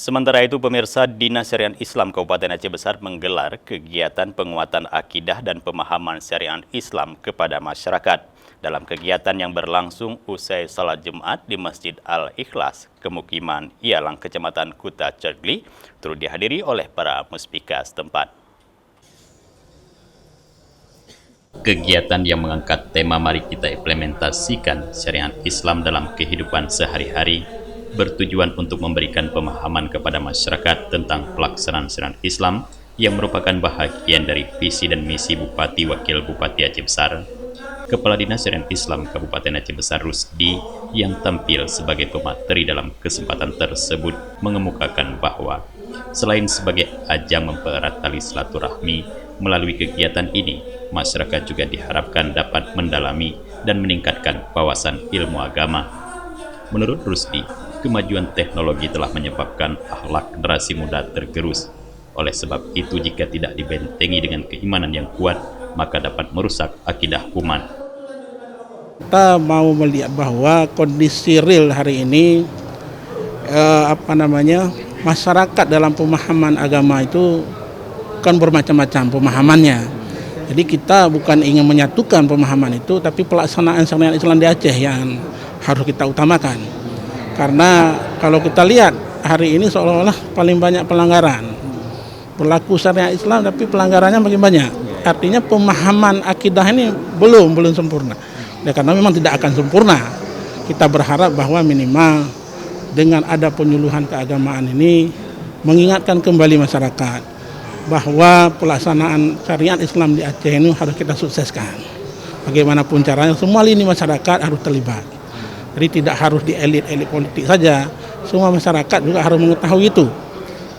Sementara itu, pemirsa, Dinas Syariah Islam Kabupaten Aceh Besar menggelar kegiatan penguatan akidah dan pemahaman syariat Islam kepada masyarakat. Dalam kegiatan yang berlangsung usai salat Jumat di Masjid Al-Ikhlas, Kemukiman Ialang, Kecamatan Kuta Cegli, turut dihadiri oleh para muspika setempat. Kegiatan yang mengangkat tema "Mari kita implementasikan syariat Islam dalam kehidupan sehari-hari" bertujuan untuk memberikan pemahaman kepada masyarakat tentang pelaksanaan syariat Islam yang merupakan bahagian dari visi dan misi Bupati Wakil Bupati Aceh Besar. Kepala Dinas Syariat Islam Kabupaten Aceh Besar Rusdi yang tampil sebagai pemateri dalam kesempatan tersebut mengemukakan bahwa selain sebagai ajang mempererat tali silaturahmi, melalui kegiatan ini masyarakat juga diharapkan dapat mendalami dan meningkatkan wawasan ilmu agama. Menurut Rusdi, kemajuan teknologi telah menyebabkan akhlak generasi muda tergerus. Oleh sebab itu, jika tidak dibentengi dengan keimanan yang kuat, maka dapat merusak akidah umat. Kita mau melihat bahwa kondisi real hari ini, masyarakat dalam pemahaman agama itu kan bermacam-macam pemahamannya. Jadi kita bukan ingin menyatukan pemahaman itu, tapi pelaksanaan syariat Islam di Aceh yang harus kita utamakan. Karena kalau kita lihat hari ini seolah-olah paling banyak pelanggaran. Berlaku syariat Islam tapi pelanggarannya makin banyak. Artinya pemahaman akidah ini belum sempurna. Ya, karena memang tidak akan sempurna. Kita berharap bahwa minimal dengan ada penyuluhan keagamaan ini mengingatkan kembali masyarakat bahwa pelaksanaan syariat Islam di Aceh ini harus kita sukseskan. Bagaimanapun caranya, semua lini masyarakat harus terlibat. Jadi tidak harus di elit-elit politik saja, semua masyarakat juga harus mengetahui itu.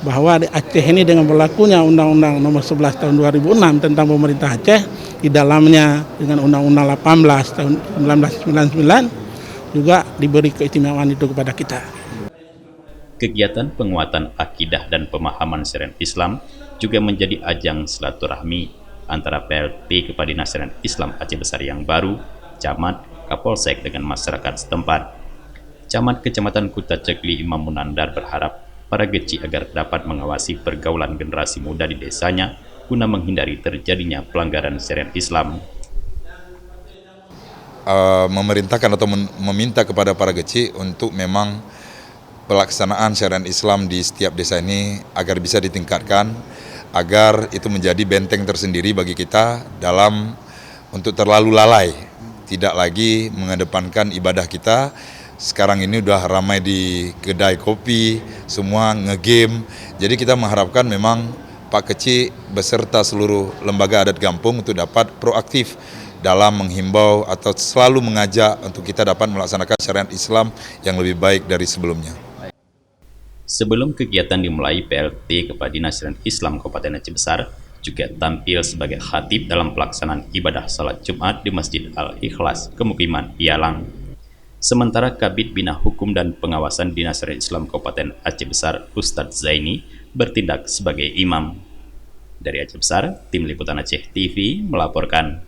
Bahwa di Aceh ini dengan berlakunya Undang-Undang Nomor 11 Tahun 2006 tentang pemerintah Aceh, di dalamnya dengan Undang-Undang 18 Tahun 1999 juga diberi keistimewaan itu kepada kita. Kegiatan penguatan akidah dan pemahaman syariat Islam juga menjadi ajang silaturahmi antara PLT Kepala Dinas Syariat Islam Aceh Besar yang baru, Camat, Kapolsek dengan masyarakat setempat. Camat Kecamatan Kuta Cegli Imam Munandar berharap para geci agar dapat mengawasi pergaulan generasi muda di desanya guna menghindari terjadinya pelanggaran syariat Islam. Memerintahkan atau meminta kepada para geci untuk memang pelaksanaan syariat Islam di setiap desa ini agar bisa ditingkatkan, agar itu menjadi benteng tersendiri bagi kita dalam untuk terlalu lalai, tidak lagi mengedepankan ibadah kita. Sekarang ini udah ramai di kedai kopi, semua ngegame. Jadi kita mengharapkan memang Pak Keci beserta seluruh lembaga adat Gampung untuk dapat proaktif dalam menghimbau atau selalu mengajak untuk kita dapat melaksanakan syariat Islam yang lebih baik dari sebelumnya. Sebelum kegiatan dimulai, PLT Kepala Dinas Syariat Islam Kabupaten Aceh Besar juga tampil sebagai khatib dalam pelaksanaan ibadah salat Jumat di Masjid Al-Ikhlas, Kemukiman Ialang. Sementara Kabid Bina Hukum dan Pengawasan Dinas Syariat Islam Kabupaten Aceh Besar, Ustadz Zaini, bertindak sebagai imam. Dari Aceh Besar, Tim Liputan Aceh TV melaporkan.